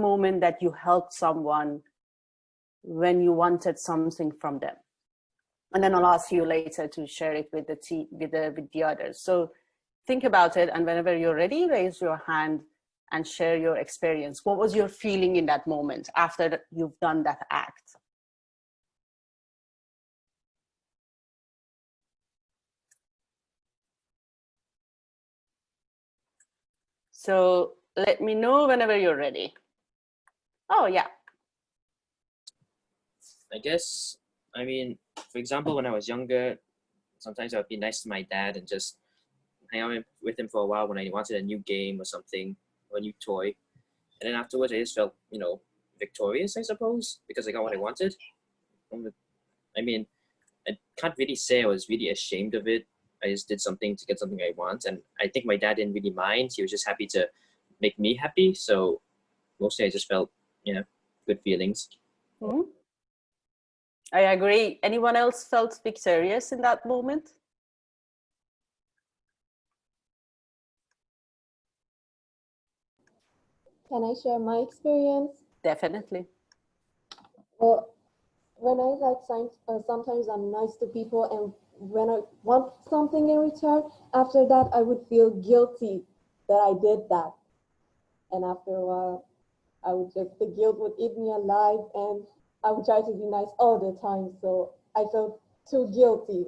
moment that you helped someone when you wanted something from them? And then I'll ask you later to share it with the team, with the others. So think about it, and whenever you're ready, raise your hand and share your experience. What was your feeling in that moment after you've done that act? So let me know whenever you're ready. Oh, yeah. I guess, I mean, for example, when I was younger, sometimes I would be nice to my dad and just hang out with him for a while when I wanted a new game or something, or a new toy. And then afterwards, I just felt, victorious, I suppose, because I got what I wanted. I mean, I can't really say I was really ashamed of it. I just did something to get something I want. And I think my dad didn't really mind. He was just happy to make me happy. So mostly I just felt, good feelings. Mm-hmm. I agree. Anyone else felt victorious in that moment? Can I share my experience? Definitely. Well, when sometimes I'm nice to people, and when I want something in return, after that I would feel guilty that I did that. And after a while, the guilt would eat me alive, and I would try to be nice all the time. So I felt too guilty.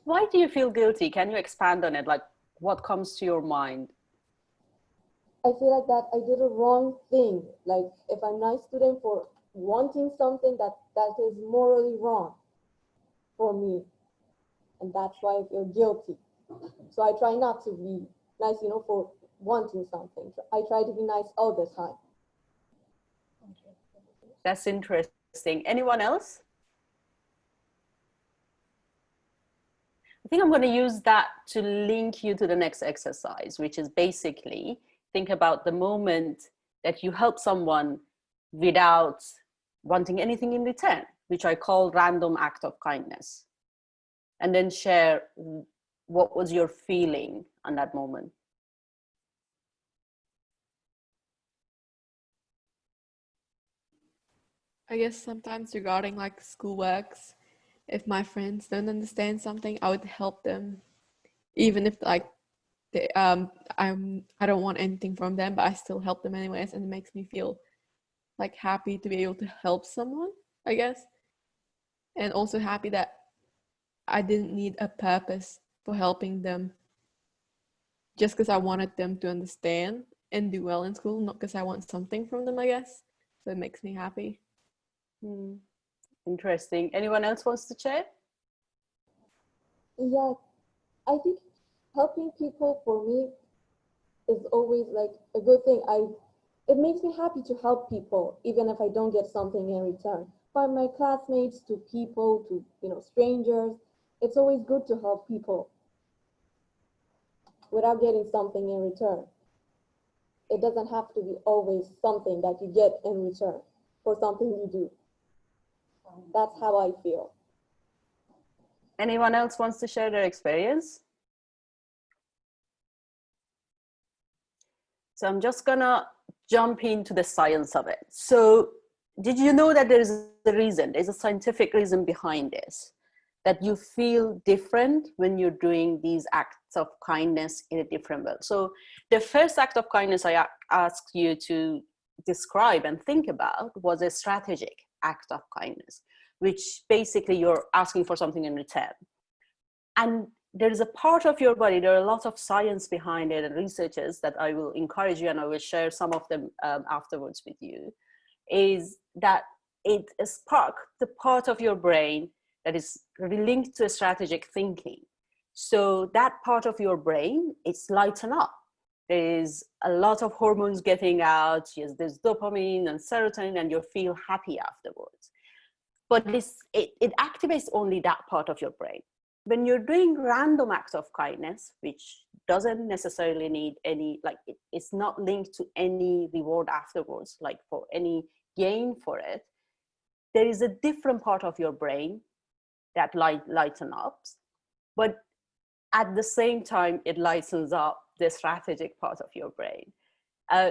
Why do you feel guilty? Can you expand on it? Like, what comes to your mind? I feel like that I did a wrong thing. Like, if I'm nice to them for wanting something, that is morally wrong for me. And that's why I feel guilty. So I try not to be nice, for wanting something. I try to be nice all the time. That's interesting. Anyone else? I think I'm going to use that to link you to the next exercise, which is basically think about the moment that you help someone without wanting anything in return, which I call random act of kindness. And then share what was your feeling on that moment. I guess sometimes regarding like schoolworks, if my friends don't understand something, I would help them, even if like I don't want anything from them, but I still help them anyways, and it makes me feel like happy to be able to help someone, I guess, and also happy that I didn't need a purpose for helping them, just because I wanted them to understand and do well in school, not because I want something from them, I guess. So it makes me happy. Interesting. Anyone else wants to share? Yeah, I think helping people for me is always like a good thing. It makes me happy to help people, even if I don't get something in return. From my classmates to people to strangers, it's always good to help people without getting something in return. It doesn't have to be always something that you get in return for something you do. That's how I feel. Anyone else wants to share their experience? So I'm just gonna jump into the science of it. So did you know that there's a reason, there's a scientific reason behind this, that you feel different when you're doing these acts of kindness in a different way? So the first act of kindness I asked you to describe and think about was a strategic act of kindness, which basically you're asking for something in return. And there is a part of your body, there are a lot of science behind it and researchers that I will encourage you, and I will share some of them afterwards with you, is that it sparks the part of your brain that is linked to strategic thinking. So that part of your brain, it's lighten up. There's a lot of hormones getting out. Yes, there's dopamine and serotonin, and you feel happy afterwards. But it activates only that part of your brain. When you're doing random acts of kindness, which doesn't necessarily need any, like it's not linked to any reward afterwards, like for any gain for it, there is a different part of your brain that lighten up, but at the same time, it lightens up the strategic part of your brain.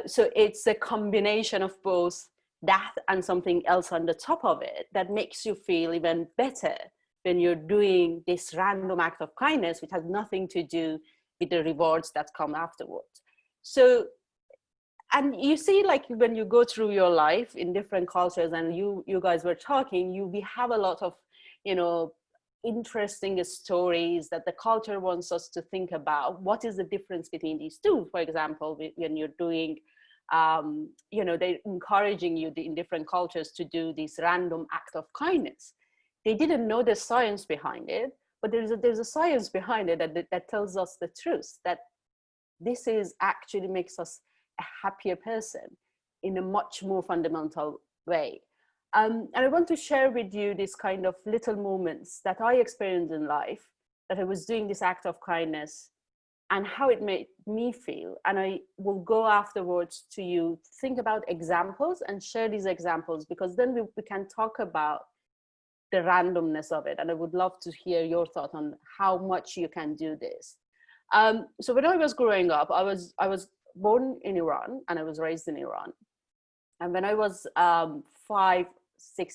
So it's a combination of both that and something else on the top of it that makes you feel even better when you're doing this random act of kindness, which has nothing to do with the rewards that come afterwards. So, and you see, like when you go through your life in different cultures, and you guys were talking, we have a lot of, interesting stories that the culture wants us to think about. What is the difference between these two? For example, when you're doing, they're encouraging you in different cultures to do this random act of kindness. They didn't know the science behind it, but there's a science behind it that tells us the truth, that this is actually makes us a happier person in a much more fundamental way. And I want to share with you this kind of little moments that I experienced in life, that I was doing this act of kindness and how it made me feel. And I will go afterwards to you, think about examples and share these examples, because then we can talk about the randomness of it. And I would love to hear your thought on how much you can do this. So when I was growing up, I was born in Iran and I was raised in Iran. And when I was 5-6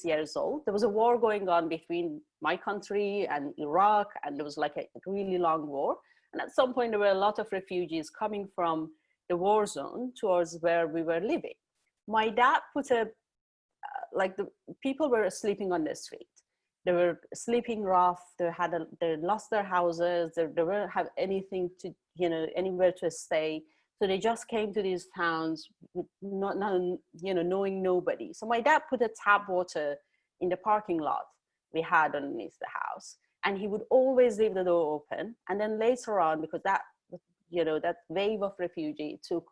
years old, there was a war going on between my country and Iraq, and there was like a really long war. And at some point, there were a lot of refugees coming from the war zone towards where we were living. My dad put the people were sleeping on the street. They were sleeping rough. They lost their houses. They didn't have anything to, anywhere to stay. So they just came to these towns with not knowing nobody. So my dad put a tap water in the parking lot we had underneath the house, and he would always leave the door open. And then later on, because that wave of refugee took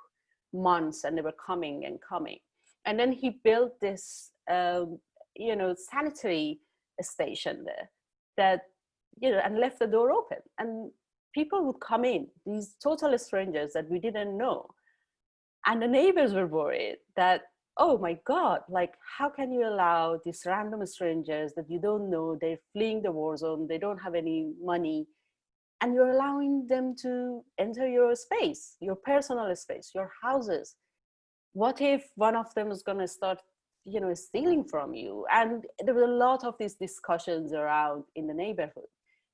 months, and they were coming and coming. And then he built this, sanitary station there that, and left the door open. And people would come in, these total strangers that we didn't know. And the neighbors were worried that, oh my God, like, how can you allow these random strangers that you don't know, they're fleeing the war zone, they don't have any money, and you're allowing them to enter your space, your personal space, your houses. What if one of them is going to start, stealing from you? And there were a lot of these discussions around in the neighborhood.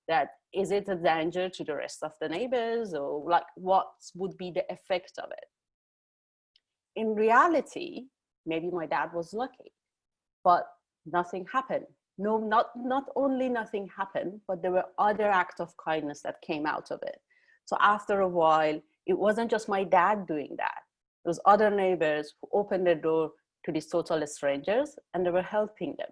That is it a danger to the rest of the neighbors, or like what would be the effect of it? In reality, maybe my dad was lucky, but nothing happened. No, not only nothing happened, but there were other acts of kindness that came out of it. So after a while, it wasn't just my dad doing that. There was other neighbors who opened their door to these total strangers, and they were helping them.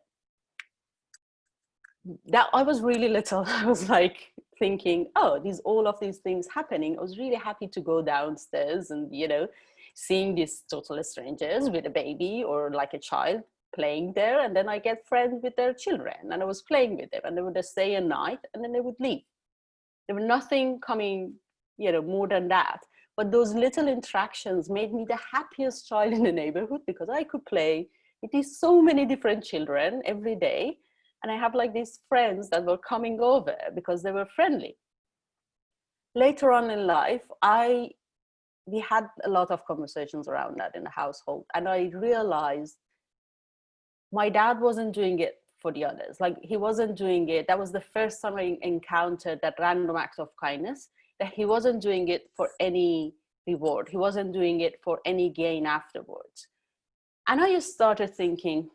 That I was really little. I was like thinking, oh, all of these things happening. I was really happy to go downstairs and, seeing these total strangers with a baby or like a child playing there. And then I get friends with their children, and I was playing with them, and they would just stay a night and then they would leave. There was nothing coming, more than that. But those little interactions made me the happiest child in the neighborhood, because I could play with these so many different children every day. And I have like these friends that were coming over because they were friendly. Later on in life, we had a lot of conversations around that in the household. And I realized my dad wasn't doing it for the others. Like, he wasn't doing it. That was the first time I encountered that random act of kindness, that he wasn't doing it for any reward. He wasn't doing it for any gain afterwards. And I just started thinking,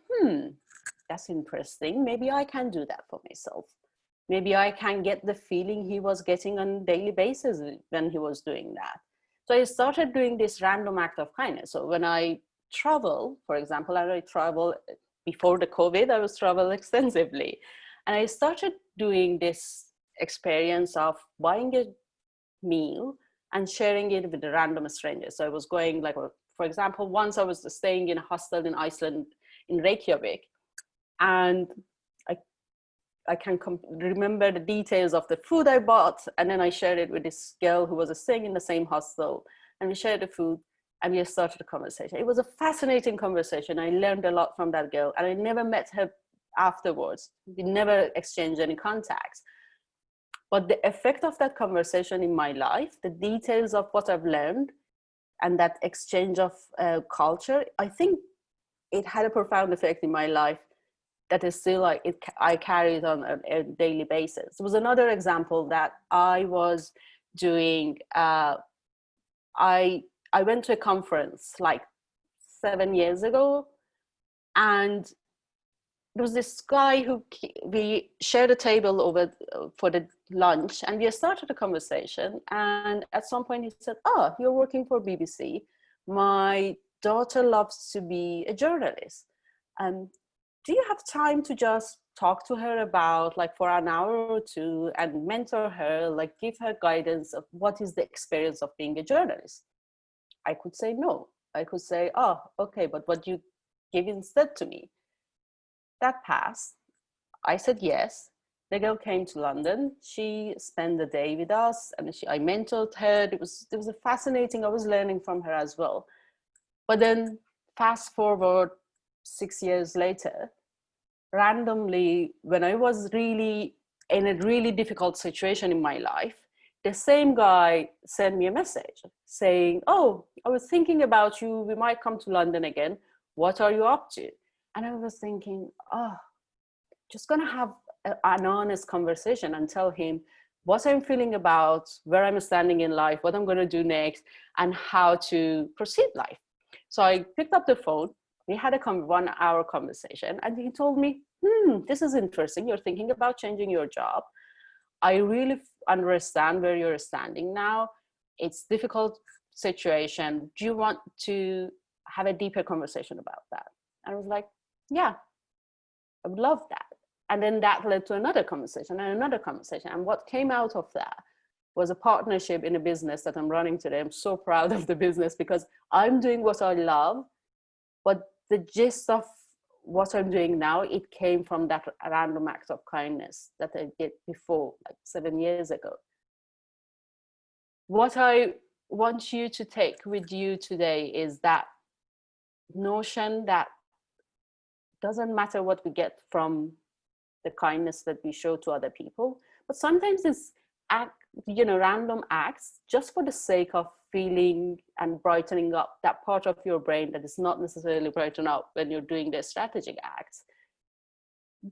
that's interesting. Maybe I can do that for myself. Maybe I can get the feeling he was getting on a daily basis when he was doing that. So I started doing this random act of kindness. So when I travel, for example, and I travel before the COVID, I was travel extensively. And I started doing this experience of buying a meal and sharing it with the random strangers. So I was going, like, for example, once I was staying in a hostel in Iceland, in Reykjavik. And I can remember the details of the food I bought. And then I shared it with this girl who was staying in the same hostel. And we shared the food and we started a conversation. It was a fascinating conversation. I learned a lot from that girl. And I never met her afterwards. We never exchanged any contacts. But the effect of that conversation in my life, the details of what I've learned, and that exchange of culture, I think it had a profound effect in my life that is still like I carry it on a daily basis. There was another example that I was doing. I went to a conference like 7 years ago, and there was this guy who we shared a table over for the lunch, and we started a conversation. And at some point he said, "Oh, you're working for BBC. My daughter loves to be a journalist. Do you have time to just talk to her about like for an hour or two and mentor her, like give her guidance of what is the experience of being a journalist?" I could say no. I could say, "Oh, okay, but what do you give instead to me?" That passed. I said yes. The girl came to London. She spent the day with us, and I mentored her. It was a fascinating. I was learning from her as well. But then fast forward 6 years later, randomly, when I was really in a really difficult situation in my life, the same guy sent me a message saying, "Oh, I was thinking about you. We might come to London again. What are you up to?" And I was thinking, oh, just gonna have an honest conversation and tell him what I'm feeling about, where I'm standing in life, what I'm gonna do next, and how to proceed life. So I picked up the phone. We had a 1 hour conversation, and he told me, this is interesting. You're thinking about changing your job. I really understand where you're standing now. It's a difficult situation. Do you want to have a deeper conversation about that? And I was like, yeah, I would love that. And then that led to another conversation and another conversation. And what came out of that was a partnership in a business that I'm running today. I'm so proud of the business because I'm doing what I love, but the gist of what I'm doing now, it came from that random act of kindness that I did before, like 7 years ago. What I want you to take with you today is that notion that doesn't matter what we get from the kindness that we show to other people, but sometimes it's random acts just for the sake of feeling and brightening up that part of your brain that is not necessarily brighten up when you're doing the strategic acts.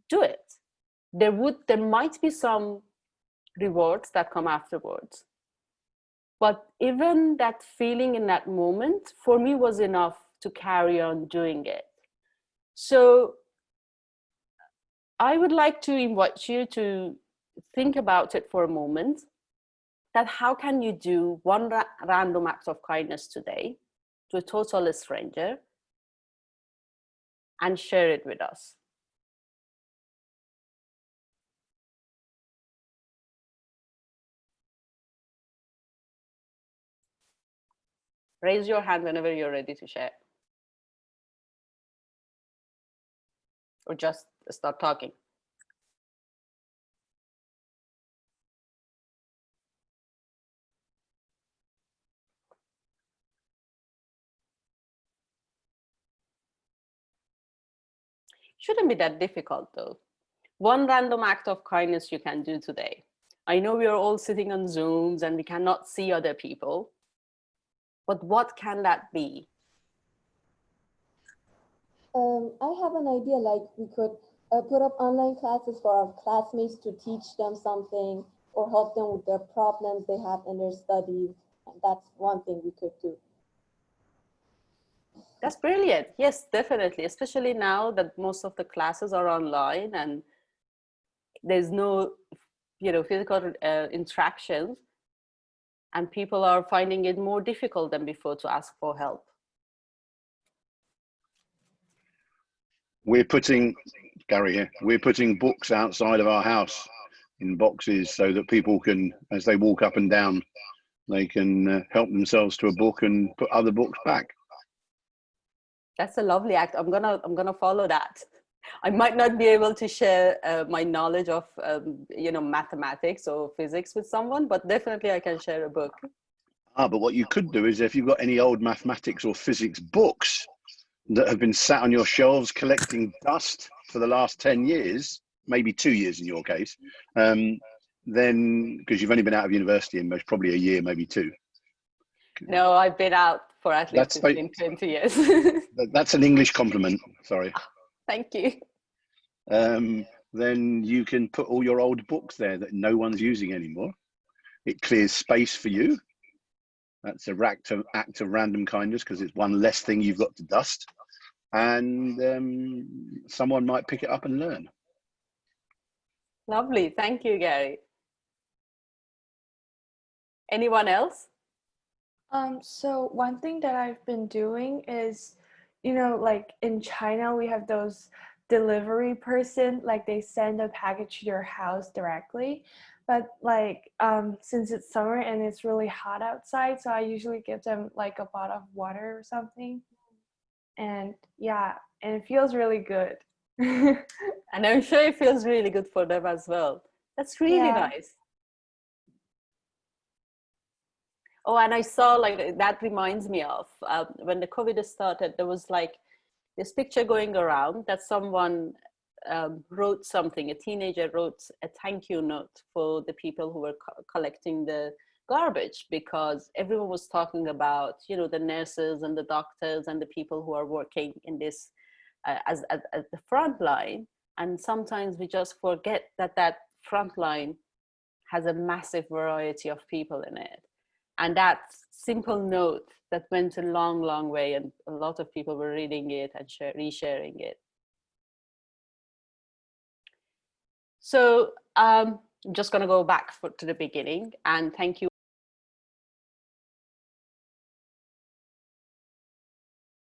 Do it. There might be some rewards that come afterwards, but even that feeling in that moment for me was enough to carry on doing it. So I would like to invite you to think about it for a moment, that how can you do one random act of kindness today to a total stranger and share it with us. Raise your hand whenever you're ready to share. Or just start talking. Shouldn't be that difficult though. One random act of kindness you can do today. I know we are all sitting on Zooms and we cannot see other people, but what can that be? I have an idea, like we could put up online classes for our classmates to teach them something or help them with their problems they have in their studies. That's one thing we could do. That's brilliant. Yes, definitely. Especially now that most of the classes are online and there's no, physical interactions, and people are finding it more difficult than before to ask for help. We're putting, Gary here, we're putting books outside of our house in boxes so that people can, as they walk up and down, they can help themselves to a book and put other books back. That's a lovely act. I'm gonna follow that. I might not be able to share my knowledge of mathematics or physics with someone, but definitely I can share a book. But what you could do is, if you've got any old mathematics or physics books that have been sat on your shelves collecting dust for the last 10 years, maybe 2 years in your case, then, because you've only been out of university in most probably a year, maybe 2. No, I've been out for at least That's 15, 20 years. that's an English compliment. Sorry. Thank you. Then you can put all your old books there that no one's using anymore. It clears space for you. That's a act of random kindness, because it's one less thing you've got to dust. And someone might pick it up and learn. Lovely. Thank you, Gary. Anyone else? So one thing that I've been doing is, like in China, we have those delivery person, like they send a package to your house directly. But like, since it's summer and it's really hot outside, so I usually give them like a bottle of water or something. And yeah, and it feels really good. And I'm sure it feels really good for them as well. That's really nice. Oh, and I saw, like, that reminds me of when the COVID started, there was like this picture going around that someone wrote something, a teenager wrote a thank you note for the people who were collecting the garbage, because everyone was talking about, the nurses and the doctors and the people who are working in this as the front line. And sometimes we just forget that front line has a massive variety of people in it. And that simple note that went a long, long way, and a lot of people were reading it and resharing it. So I'm just going to go back to the beginning, and thank you